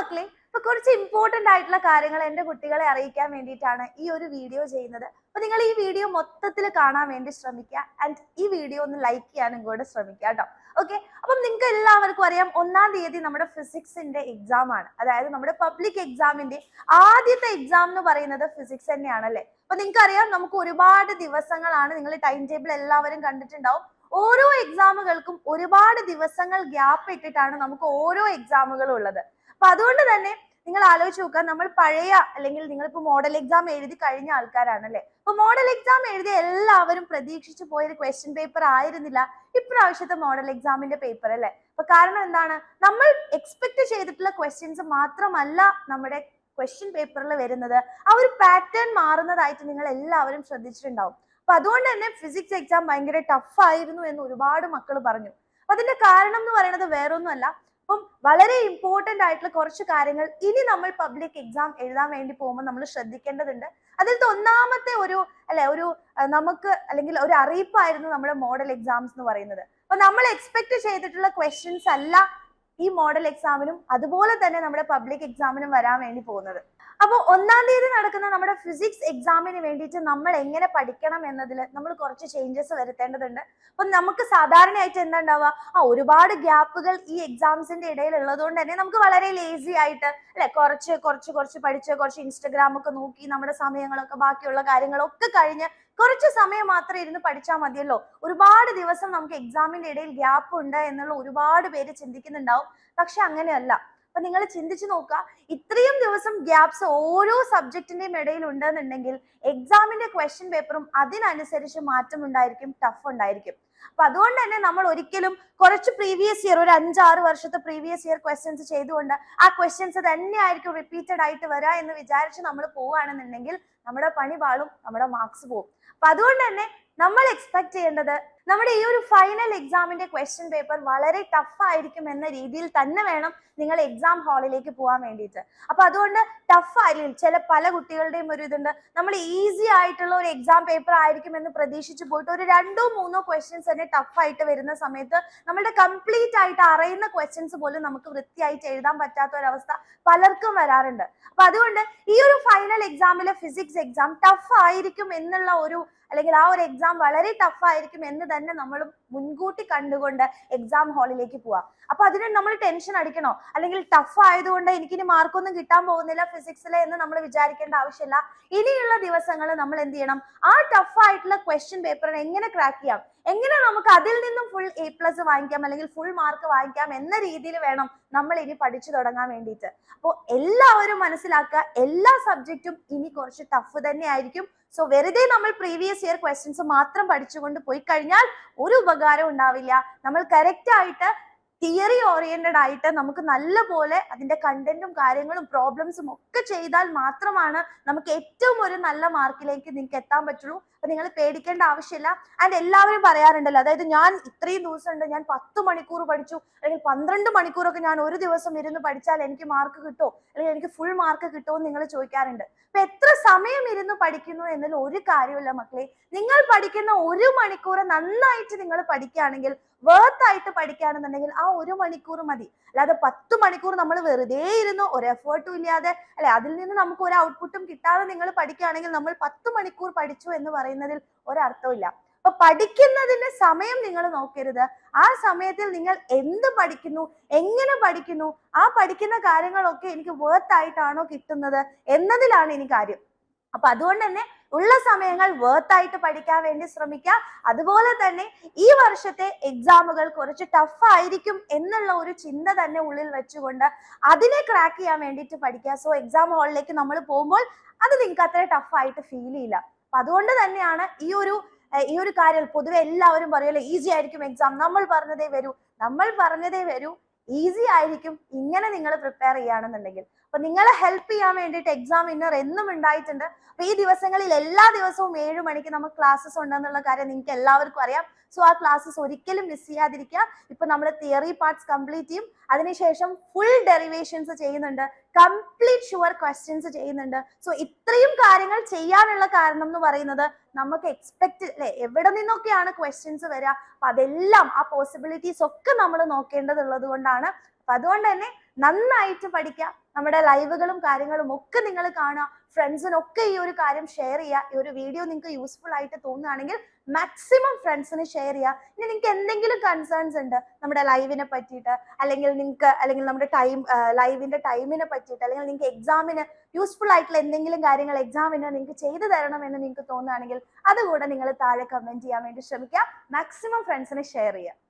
മക്കളെ, ഇപ്പൊ കുറച്ച് ഇമ്പോർട്ടന്റ് ആയിട്ടുള്ള കാര്യങ്ങൾ എന്റെ കുട്ടികളെ അറിയിക്കാൻ വേണ്ടിയിട്ടാണ് ഈ ഒരു വീഡിയോ ചെയ്യുന്നത്. അപ്പൊ നിങ്ങൾ ഈ വീഡിയോ മൊത്തത്തിൽ കാണാൻ വേണ്ടി ശ്രമിക്കുക. ആൻഡ് ഈ വീഡിയോ ഒന്ന് ലൈക്ക് ചെയ്യാനും കൂടെ ശ്രമിക്കുക കേട്ടോ. ഓക്കെ, അപ്പം നിങ്ങൾക്ക് എല്ലാവർക്കും അറിയാം 1-ാം തീയതി നമ്മുടെ ഫിസിക്സിന്റെ എക്സാം ആണ്. അതായത് നമ്മുടെ പബ്ലിക് എക്സാമിന്റെ ആദ്യത്തെ എക്സാം എന്ന് പറയുന്നത് ഫിസിക്സ് തന്നെയാണല്ലേ. അപ്പൊ നിങ്ങൾക്ക് അറിയാം, നമുക്ക് ഒരുപാട് ദിവസങ്ങളാണ്. നിങ്ങൾ ടൈം ടേബിൾ എല്ലാവരും കണ്ടിട്ടുണ്ടാവും. ഓരോ എക്സാമുകൾക്കും ഒരുപാട് ദിവസങ്ങൾ ഗ്യാപ്പ് ഇട്ടിട്ടാണ് നമുക്ക് ഓരോ എക്സാമുകളും ഉള്ളത്. അപ്പൊ അതുകൊണ്ട് തന്നെ നിങ്ങൾ ആലോചിച്ച് നോക്കുക, നമ്മൾ പഴയ അല്ലെങ്കിൽ നിങ്ങളിപ്പോ മോഡൽ എക്സാം എഴുതി കഴിഞ്ഞ ആൾക്കാരാണല്ലേ. അപ്പൊ മോഡൽ എക്സാം എഴുതിയ എല്ലാവരും പ്രതീക്ഷിച്ചു പോയൊരു ക്വസ്റ്റ്യൻ പേപ്പർ ആയിരുന്നില്ല ഇപ്രാവശ്യത്തെ മോഡൽ എക്സാമിന്റെ പേപ്പർ അല്ലെ. അപ്പൊ കാരണം എന്താണ്, നമ്മൾ എക്സ്പെക്ട് ചെയ്തിട്ടുള്ള ക്വസ്റ്റ്യൻസ് മാത്രമല്ല നമ്മുടെ ക്വസ്റ്റ്യൻ പേപ്പറിൽ വരുന്നത്. ആ ഒരു പാറ്റേൺ മാറുന്നതായിട്ട് നിങ്ങൾ എല്ലാവരും ശ്രദ്ധിച്ചിട്ടുണ്ടാവും. അപ്പൊ അതുകൊണ്ട് തന്നെ ഫിസിക്സ് എക്സാം ഭയങ്കര ടഫ് ആയിരുന്നു എന്ന് ഒരുപാട് മക്കൾ പറഞ്ഞു. അപ്പൊ അതിന്റെ കാരണം എന്ന് പറയുന്നത് വേറൊന്നുമല്ല, അപ്പം വളരെ ഇമ്പോർട്ടന്റ് ആയിട്ടുള്ള കുറച്ച് കാര്യങ്ങൾ ഇനി നമ്മൾ പബ്ലിക് എക്സാം എഴുതാൻ വേണ്ടി പോകുമ്പോൾ നമ്മൾ ശ്രദ്ധിക്കേണ്ടതുണ്ട്. അതിലത്തെ ഒന്നാമത്തെ ഒരു നമുക്ക് അല്ലെങ്കിൽ ഒരു അറിയിപ്പായിരുന്നു നമ്മുടെ മോഡൽ എക്സാംസ് എന്ന് പറയുന്നത്. അപ്പൊ നമ്മൾ എക്സ്പെക്ട് ചെയ്തിട്ടുള്ള ക്വസ്റ്റ്യൻസ് അല്ല ഈ മോഡൽ എക്സാമിനും അതുപോലെ തന്നെ നമ്മുടെ പബ്ലിക് എക്സാമിനും വരാൻ വേണ്ടി പോകുന്നത്. അപ്പോൾ 1-ാം തീയതി നടക്കുന്ന നമ്മുടെ ഫിസിക്സ് എക്സാമിന് വേണ്ടിയിട്ട് നമ്മൾ എങ്ങനെ പഠിക്കണം എന്നതിൽ നമ്മൾ കുറച്ച് ചേഞ്ചസ് വരുത്തേണ്ടതുണ്ട്. അപ്പൊ നമുക്ക് സാധാരണയായിട്ട് എന്താ ഉണ്ടാവുക, ഒരുപാട് ഗ്യാപ്പുകൾ ഈ എക്സാംസിന്റെ ഇടയിൽ ഉള്ളതുകൊണ്ട് തന്നെ നമുക്ക് വളരെ ലേസി ആയിട്ട് അല്ലെ കുറച്ച് പഠിച്ച് കുറച്ച് ഇൻസ്റ്റഗ്രാം ഒക്കെ നോക്കി നമ്മുടെ സമയങ്ങളൊക്കെ ബാക്കിയുള്ള കാര്യങ്ങളൊക്കെ കഴിഞ്ഞ് കുറച്ച് സമയം മാത്രം ഇരുന്ന് പഠിച്ചാൽ മതിയല്ലോ. ഒരുപാട് ദിവസം നമുക്ക് എക്സാമിന്റെ ഇടയിൽ ഗ്യാപ്പ് ഉണ്ട് എന്നുള്ള ഒരുപാട് പേര് ചിന്തിക്കുന്നുണ്ടാവും. പക്ഷെ അങ്ങനെയല്ല. അപ്പൊ നിങ്ങൾ ചിന്തിച്ചു നോക്കുക, ഇത്രയും ദിവസം ഗ്യാപ്സ് ഓരോ സബ്ജക്റ്റിന്റെയും ഇടയിൽ ഉണ്ടെന്നുണ്ടെങ്കിൽ എക്സാമിന്റെ ക്വസ്റ്റ്യൻ പേപ്പറും അതിനനുസരിച്ച് മാറ്റം ഉണ്ടായിരിക്കും, ടഫ് ഉണ്ടായിരിക്കും. അപ്പൊ അതുകൊണ്ട് തന്നെ നമ്മൾ ഒരിക്കലും കുറച്ച് പ്രീവിയസ് ഇയർ, ഒരു 5-6 വർഷത്തെ പ്രീവിയസ് ഇയർ ക്വസ്റ്റ്യൻസ് ചെയ്തുകൊണ്ട് ആ ക്വസ്റ്റ്യൻസ് തന്നെയായിരിക്കും റിപ്പീറ്റഡ് ആയിട്ട് വരിക എന്ന് വിചാരിച്ച് നമ്മൾ പോവുകയാണെന്നുണ്ടെങ്കിൽ നമ്മുടെ പണി പാളും, നമ്മുടെ മാർക്സ് പോകും. അപ്പൊ അതുകൊണ്ട് തന്നെ നമ്മൾ എക്സ്പെക്ട് ചെയ്യേണ്ടത് നമ്മുടെ ഈ ഒരു ഫൈനൽ എക്സാമിന്റെ ക്വസ്റ്റ്യൻ പേപ്പർ വളരെ ടഫ് ആയിരിക്കും എന്ന രീതിയിൽ തന്നെ വേണം നിങ്ങൾ എക്സാം ഹാളിലേക്ക് പോകാൻ വേണ്ടിയിട്ട്. അപ്പൊ അതുകൊണ്ട് ടഫ് ആയിരിക്കും. പല കുട്ടികളുടെയും ഒരു ഇതുണ്ട്, നമ്മൾ ഈസി ആയിട്ടുള്ള ഒരു എക്സാം പേപ്പർ ആയിരിക്കും എന്ന് പ്രതീക്ഷിച്ച് പോയിട്ട് ഒരു 2-3 ക്വസ്റ്റ്യൻസ് തന്നെ ടഫ് ആയിട്ട് വരുന്ന സമയത്ത് നമ്മുടെ കംപ്ലീറ്റ് ആയിട്ട് അറിയുന്ന ക്വസ്റ്റ്യൻസ് പോലും നമുക്ക് വൃത്തിയായിട്ട് എഴുതാൻ പറ്റാത്ത ഒരവസ്ഥ പലർക്കും വരാറുണ്ട്. അപ്പൊ അതുകൊണ്ട് ഈ ഒരു ഫൈനൽ എക്സാമിലെ ഫിസിക്സ് എക്സാം ടഫ് ആയിരിക്കും എന്നുള്ള അല്ലെങ്കിൽ ആ ഒരു എക്സാം വളരെ ടഫ് ആയിരിക്കും എന്ന് തന്നെ നമ്മൾ മുൻകൂട്ടി കണ്ടുകൊണ്ട് എക്സാം ഹാളിലേക്ക് പോവാം. അപ്പൊ അതിന് നമ്മൾ ടെൻഷൻ അടിക്കണോ, അല്ലെങ്കിൽ ടഫ് ആയതുകൊണ്ട് എനിക്കിനി മാർക്കൊന്നും കിട്ടാൻ പോകുന്നില്ല ഫിസിക്സിലെ എന്ന് നമ്മൾ വിചാരിക്കേണ്ട ആവശ്യമില്ല. ഇനിയുള്ള ദിവസങ്ങൾ നമ്മൾ എന്ത് ചെയ്യണം, ആ ടഫ് ആയിട്ടുള്ള ക്വസ്റ്റ്യൻ പേപ്പറിനെ എങ്ങനെ ക്രാക്ക് ചെയ്യാം, എങ്ങനെ നമുക്ക് അതിൽ നിന്നും ഫുൾ A+ വാങ്ങിക്കാം അല്ലെങ്കിൽ ഫുൾ മാർക്ക് വാങ്ങിക്കാം എന്ന രീതിയിൽ വേണം നമ്മൾ ഇനി പഠിച്ചു തുടങ്ങാൻ വേണ്ടിയിട്ട്. അപ്പോൾ എല്ലാവരും മനസ്സിലാക്കുക, എല്ലാ സബ്ജക്റ്റും ഇനി കുറച്ച് ടഫ് തന്നെ ആയിരിക്കും. സോ വെറുതെ നമ്മൾ പ്രീവിയസ് ഇയർ ക്വസ്റ്റ്യൻസ് മാത്രം പഠിച്ചുകൊണ്ട് പോയി കഴിഞ്ഞാൽ ഒരു ഉപകാരം ഉണ്ടാവില്ല. നമ്മൾ കറക്റ്റ് ആയിട്ട് തിയറി ഓറിയന്റഡ് ആയിട്ട് നമുക്ക് നല്ല പോലെ അതിന്റെ കണ്ടന്റും കാര്യങ്ങളും പ്രോബ്ലംസും ഒക്കെ ചെയ്താൽ മാത്രമാണ് നമുക്ക് ഏറ്റവും ഒരു നല്ല മാർക്കിലേക്ക് നിങ്ങൾക്ക് എത്താൻ പറ്റുള്ളൂ. അപ്പൊ നിങ്ങൾ പേടിക്കേണ്ട ആവശ്യമില്ല. ആൻഡ് എല്ലാവരും പറയാറുണ്ടല്ലോ, അതായത് ഞാൻ ഇത്രയും ദിവസം ഉണ്ട്, ഞാൻ 10 മണിക്കൂർ പഠിച്ചു അല്ലെങ്കിൽ 12 മണിക്കൂറൊക്കെ ഞാൻ ഒരു ദിവസം ഇരുന്ന് പഠിച്ചാൽ എനിക്ക് മാർക്ക് കിട്ടുമോ അല്ലെങ്കിൽ എനിക്ക് ഫുൾ മാർക്ക് കിട്ടുമോ എന്ന് നിങ്ങൾ ചോദിക്കാറുണ്ട്. അപ്പൊ എത്ര സമയം ഇരുന്ന് പഠിക്കുന്നു എന്നതിൽ ഒരു കാര്യമില്ല മക്കളെ. നിങ്ങൾ പഠിക്കുന്ന 1 മണിക്കൂർ നന്നായിട്ട് നിങ്ങൾ പഠിക്കുകയാണെങ്കിൽ, വർത്ത് ആയിട്ട് പഠിക്കുകയാണെന്നുണ്ടെങ്കിൽ ആ 1 മണിക്കൂർ മതി. അല്ലാതെ 10 മണിക്കൂർ നമ്മൾ വെറുതെ ഇരുന്ന് ഒരു എഫേർട്ടും ഇല്ലാതെ അല്ലെ അതിൽ നിന്ന് നമുക്ക് ഒരു ഔട്ട്പുട്ടും കിട്ടാതെ നിങ്ങൾ പഠിക്കുകയാണെങ്കിൽ നമ്മൾ 10 മണിക്കൂർ പഠിച്ചു എന്ന് പറയുന്നതിൽ ഒരർത്ഥമില്ല. അപ്പൊ പഠിക്കുന്നതിന്റെ സമയം നിങ്ങൾ നോക്കരുത്. ആ സമയത്തിൽ നിങ്ങൾ എന്ത് പഠിക്കുന്നു, എങ്ങനെ പഠിക്കുന്നു, ആ പഠിക്കുന്ന കാര്യങ്ങളൊക്കെ എനിക്ക് വർത്ത് ആയിട്ടാണോ കിട്ടുന്നത് എന്നതിലാണ് ഇനി കാര്യം. അപ്പൊ അതുകൊണ്ട് തന്നെ ഉള്ള സമയങ്ങൾ വർത്ത് ആയിട്ട് പഠിക്കാൻ വേണ്ടി ശ്രമിക്കുക. അതുപോലെ തന്നെ ഈ വർഷത്തെ എക്സാമുകൾ കുറച്ച് ടഫ് ആയിരിക്കും എന്നുള്ള ഒരു ചിന്ത തന്നെ ഉള്ളിൽ വെച്ചുകൊണ്ട് അതിനെ ക്രാക്ക് ചെയ്യാൻ വേണ്ടിയിട്ട് പഠിക്കുക. സോ എക്സാം ഹാളിലേക്ക് നമ്മൾ പോകുമ്പോൾ അത് നിങ്ങൾക്ക് അത്ര ടഫ് ആയിട്ട് ഫീൽ ചെയ്യില്ല. അപ്പൊ അതുകൊണ്ട് തന്നെയാണ് ഈ ഒരു കാര്യം പൊതുവെ എല്ലാവരും പറയല്ലേ, ഈസി ആയിരിക്കും എക്സാം, നമ്മൾ പറഞ്ഞതേ വരൂ, ഈസി ആയിരിക്കും ഇങ്ങനെ നിങ്ങൾ പ്രിപ്പയർ ചെയ്യുകയാണെന്നുണ്ടെങ്കിൽ. അപ്പൊ നിങ്ങളെ ഹെൽപ്പ് ചെയ്യാൻ വേണ്ടിയിട്ട് എക്സാം വിന്നർ എന്നും ഉണ്ടായിട്ടുണ്ട്. അപ്പൊ ഈ ദിവസങ്ങളിൽ എല്ലാ ദിവസവും 7 മണിക്ക് നമുക്ക് ക്ലാസ്സസ് ഉണ്ടെന്നുള്ള കാര്യം നിങ്ങൾക്ക് എല്ലാവർക്കും അറിയാം. സോ ആ ക്ലാസ്സസ് ഒരിക്കലും മിസ് ചെയ്യാതിരിക്കുക. ഇപ്പൊ നമ്മൾ തിയറി പാർട്സ് കംപ്ലീറ്റ് ചെയ്യും, അതിനുശേഷം ഫുൾ ഡെറിവേഷൻസ് ചെയ്യുന്നുണ്ട്, കംപ്ലീറ്റ് ഷുവർ ക്വസ്റ്റ്യൻസ് ചെയ്യുന്നുണ്ട്. സോ ഇത്രയും കാര്യങ്ങൾ ചെയ്യാനുള്ള കാരണം എന്ന് പറയുന്നത് നമുക്ക് എക്സ്പെക്ട് എവിടെ നിന്നൊക്കെയാണ് ക്വസ്റ്റ്യൻസ് വരിക, അപ്പൊ അതെല്ലാം ആ പോസിബിലിറ്റീസ് ഒക്കെ നമ്മൾ നോക്കേണ്ടതുള്ളത് കൊണ്ടാണ്. അപ്പൊ അതുകൊണ്ട് തന്നെ നന്നായിട്ട് പഠിക്കുക. നമ്മുടെ ലൈവുകളും കാര്യങ്ങളും ഒക്കെ നിങ്ങൾ കാണുക, ഫ്രണ്ട്സിനൊക്കെ ഈ ഒരു കാര്യം ഷെയർ ചെയ്യുക. ഈ ഒരു വീഡിയോ നിങ്ങൾക്ക് യൂസ്ഫുൾ ആയിട്ട് തോന്നുകയാണെങ്കിൽ മാക്സിമം ഫ്രണ്ട്സിന് ഷെയർ ചെയ്യുക. ഇനി നിങ്ങൾക്ക് എന്തെങ്കിലും കൺസേൺസ് ഉണ്ട് നമ്മുടെ ലൈവിനെ പറ്റിയിട്ട്, അല്ലെങ്കിൽ നമ്മുടെ ലൈവിന്റെ ടൈമിനെ പറ്റിയിട്ട്, അല്ലെങ്കിൽ നിങ്ങൾക്ക് എക്സാമിന് യൂസ്ഫുൾ ആയിട്ടുള്ള എന്തെങ്കിലും കാര്യങ്ങൾ എക്സാമിന് നിങ്ങൾക്ക് ചെയ്തു തരണമെന്ന് നിങ്ങൾക്ക് തോന്നുകയാണെങ്കിൽ അതുകൂടെ നിങ്ങൾ താഴെ കമന്റ് ചെയ്യാൻ വേണ്ടി ശ്രമിക്കുക. മാക്സിമം ഫ്രണ്ട്സിന് ഷെയർ ചെയ്യുക.